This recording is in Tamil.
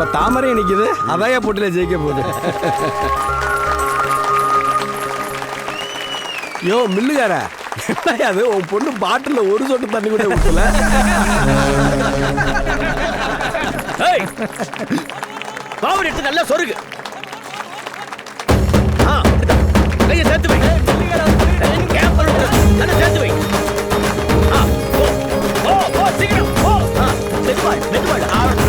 நம்ம தாமரை நிக்குது, அதாய போட்டியில ஜெயிக்க போகுது. யோ மில்லுகார, அது உன் பொண்ணு பாட்டில் ஒரு சொட்டு தண்ணி கூட ஊற்றல. பாவடி எடுத்து நல்லா சொருகு. கையை சேர்த்து வை. நல்லா சேர்த்து வை. சீக்கிரம் மெதுவாள் மெதுவாள்.